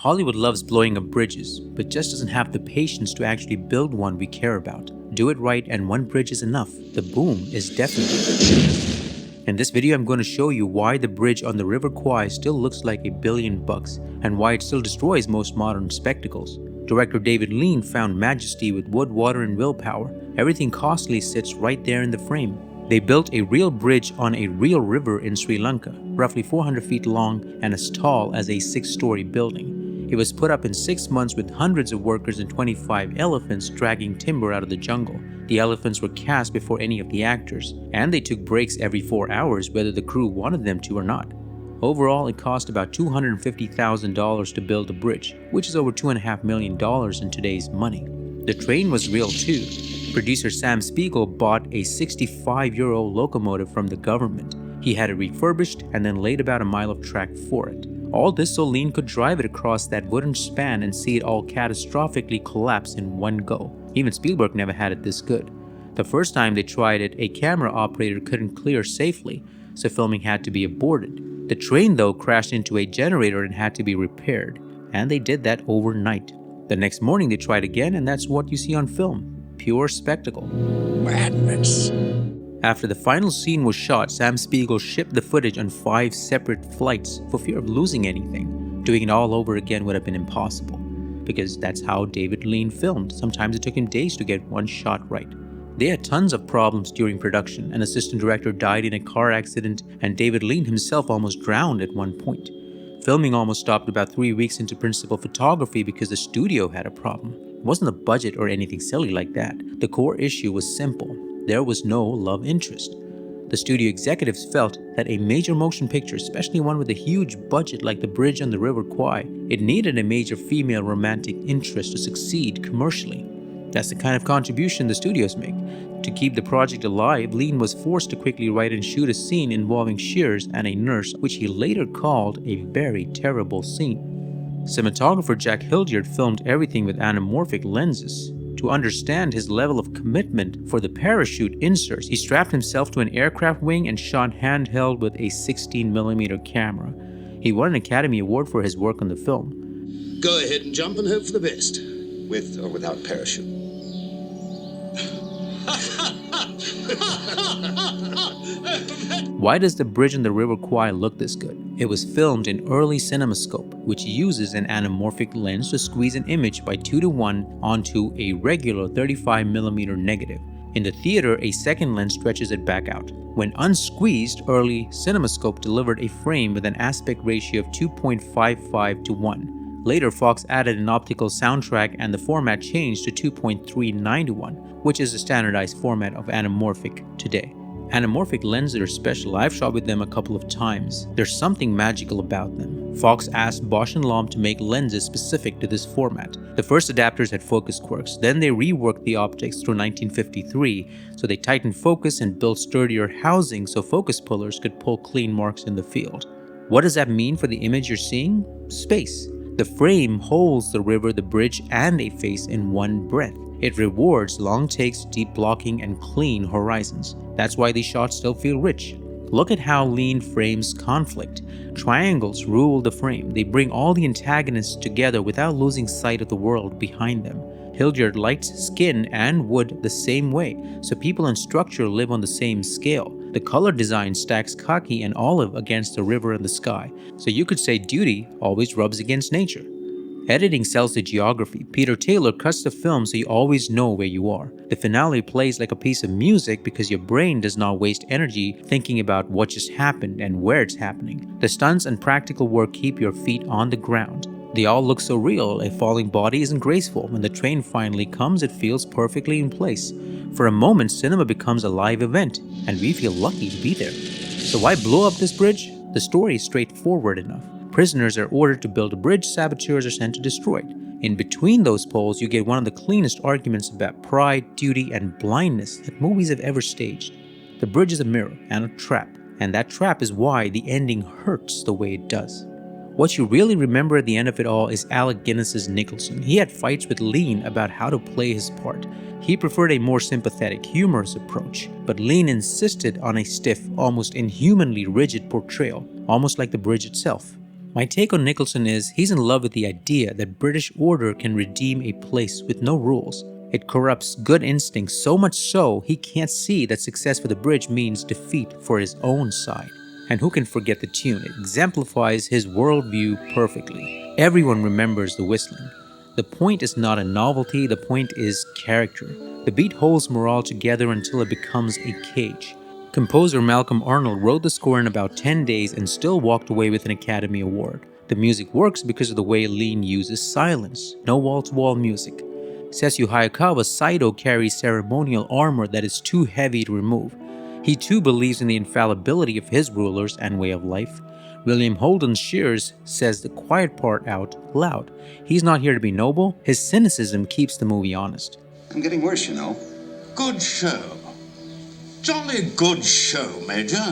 Hollywood loves blowing up bridges, but just doesn't have the patience to actually build one we care about. Do it right and one bridge is enough. The boom is definitely. In this video, I'm going to show you why the bridge on the River Kwai still looks like $1 billion and why it still destroys most modern spectacles. Director David Lean found majesty with wood, water, and willpower. Everything costly sits right there in the frame. They built a real bridge on a real river in Sri Lanka, roughly 400 feet long and as tall as a 6-story building. It was put up in 6 months with hundreds of workers and 25 elephants dragging timber out of the jungle. The elephants were cast before any of the actors, and they took breaks every 4 hours whether the crew wanted them to or not. Overall, it cost about $250,000 to build the bridge, which is over $2.5 million in today's money. The train was real too. Producer Sam Spiegel bought a 65-year-old locomotive from the government. He had it refurbished and then laid about a mile of track for it. All this so Lean could drive it across that wooden span and see it all catastrophically collapse in one go. Even Spielberg never had it this good. The first time they tried it, a camera operator couldn't clear safely, so filming had to be aborted. The train though crashed into a generator and had to be repaired, and they did that overnight. The next morning they tried again, and that's what you see on film. Pure spectacle. Madness. After the final scene was shot, Sam Spiegel shipped the footage on 5 separate flights for fear of losing anything. Doing it all over again would have been impossible, because that's how David Lean filmed. Sometimes it took him days to get one shot right. They had tons of problems during production. An assistant director died in a car accident, and David Lean himself almost drowned at one point. Filming almost stopped about 3 weeks into principal photography because the studio had a problem. It wasn't the budget or anything silly like that. The core issue was simple. There was no love interest. The studio executives felt that a major motion picture, especially one with a huge budget like The Bridge on the River Kwai, it needed a major female romantic interest to succeed commercially. That's the kind of contribution the studios make. To keep the project alive, Lean was forced to quickly write and shoot a scene involving Shears and a nurse, which he later called a very terrible scene. Cinematographer Jack Hildyard filmed everything with anamorphic lenses. To understand his level of commitment for the parachute inserts, he strapped himself to an aircraft wing and shot handheld with a 16mm camera. He won an Academy Award for his work on the film. Go ahead and jump and hope for the best. With or without parachute. Why does The Bridge on the River Kwai look this good? It was filmed in early CinemaScope, which uses an anamorphic lens to squeeze an image by 2:1 onto a regular 35mm negative. In the theater, a second lens stretches it back out. When unsqueezed, early CinemaScope delivered a frame with an aspect ratio of 2.55:1. Later, Fox added an optical soundtrack and the format changed to 2.39:1, which is the standardized format of anamorphic today. Anamorphic lenses are special. I've shot with them a couple of times. There's something magical about them. Fox asked Bausch & Lomb to make lenses specific to this format. The first adapters had focus quirks. Then they reworked the optics through 1953, so they tightened focus and built sturdier housing so focus pullers could pull clean marks in the field. What does that mean for the image you're seeing? Space. The frame holds the river, the bridge, and a face in one breath. It rewards long takes, deep blocking, and clean horizons. That's why these shots still feel rich. Look at how Lean frames conflict. Triangles rule the frame. They bring all the antagonists together without losing sight of the world behind them. Hildyard lights skin and wood the same way, so people and structure live on the same scale. The color design stacks khaki and olive against the river and the sky, so you could say duty always rubs against nature. Editing sells the geography. Peter Taylor cuts the film so you always know where you are. The finale plays like a piece of music because your brain does not waste energy thinking about what just happened and where it's happening. The stunts and practical work keep your feet on the ground. They all look so real. A falling body isn't graceful. When the train finally comes, it feels perfectly in place. For a moment, cinema becomes a live event, and we feel lucky to be there. So why blow up this bridge? The story is straightforward enough. Prisoners are ordered to build a bridge, saboteurs are sent to destroy it. In between those poles, you get one of the cleanest arguments about pride, duty, and blindness that movies have ever staged. The bridge is a mirror and a trap, and that trap is why the ending hurts the way it does. What you really remember at the end of it all is Alec Guinness's Nicholson. He had fights with Lean about how to play his part. He preferred a more sympathetic, humorous approach, but Lean insisted on a stiff, almost inhumanly rigid portrayal, almost like The Bridge itself. My take on Nicholson is he's in love with the idea that British order can redeem a place with no rules. It corrupts good instincts so much so he can't see that success for the bridge means defeat for his own side. And who can forget the tune? It exemplifies his worldview perfectly. Everyone remembers the whistling. The point is not a novelty, the point is character. The beat holds morale together until it becomes a cage. Composer Malcolm Arnold wrote the score in about 10 days and still walked away with an Academy Award. The music works because of the way Lean uses silence, no wall-to-wall music. Setsu Hayakawa's Saito carries ceremonial armor that is too heavy to remove. He too believes in the infallibility of his rulers and way of life. William Holden Shears says the quiet part out loud. He's not here to be noble, his cynicism keeps the movie honest. I'm getting worse, you know. Good show. Jolly good show, Major.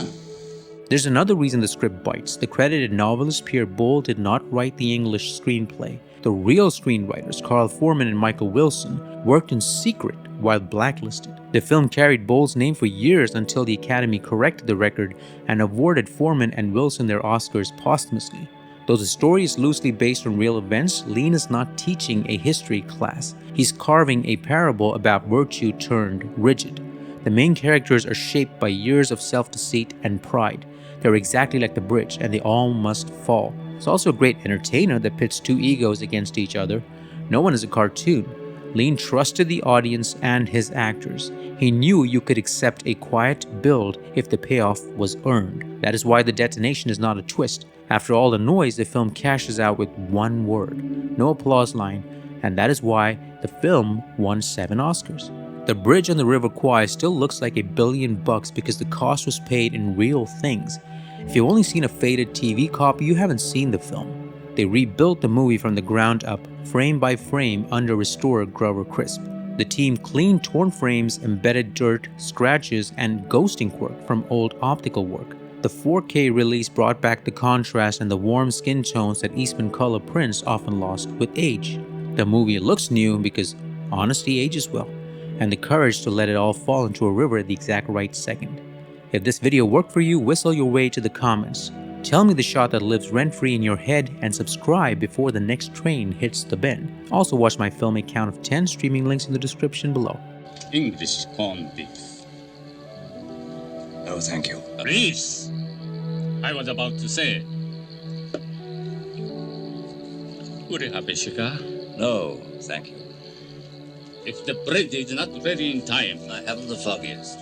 There's another reason the script bites. The credited novelist Pierre Boulle did not write the English screenplay. The real screenwriters, Carl Foreman and Michael Wilson, worked in secret while blacklisted. The film carried Boulle's name for years until the Academy corrected the record and awarded Foreman and Wilson their Oscars posthumously. Though the story is loosely based on real events, Lean is not teaching a history class. He's carving a parable about virtue turned rigid. The main characters are shaped by years of self-deceit and pride. They're exactly like the bridge, and they all must fall. It's also a great entertainer that pits two egos against each other. No one is a cartoon. Lean trusted the audience and his actors. He knew you could accept a quiet build if the payoff was earned. That is why the detonation is not a twist. After all the noise, the film cashes out with one word. No applause line. And that is why the film won 7 Oscars. The bridge on the River Kwai still looks like $1 billion because the cost was paid in real things. If you've only seen a faded TV copy, you haven't seen the film. They rebuilt the movie from the ground up, frame by frame, under restorer Grover Crisp. The team cleaned torn frames, embedded dirt, scratches, and ghosting work from old optical work. The 4K release brought back the contrast and the warm skin tones that Eastman color prints often lost with age. The movie looks new because honesty ages well, and the courage to let it all fall into a river at the exact right second. If this video worked for you, whistle your way to the comments. Tell me the shot that lives rent-free in your head and subscribe before the next train hits the bend. Also watch my filmic count of 10 streaming links in the description below. English corned beef. No, thank you. Please. I was about to say. Would you have a cigar? No, thank you. If the bread is not ready in time, I haven't the foggiest.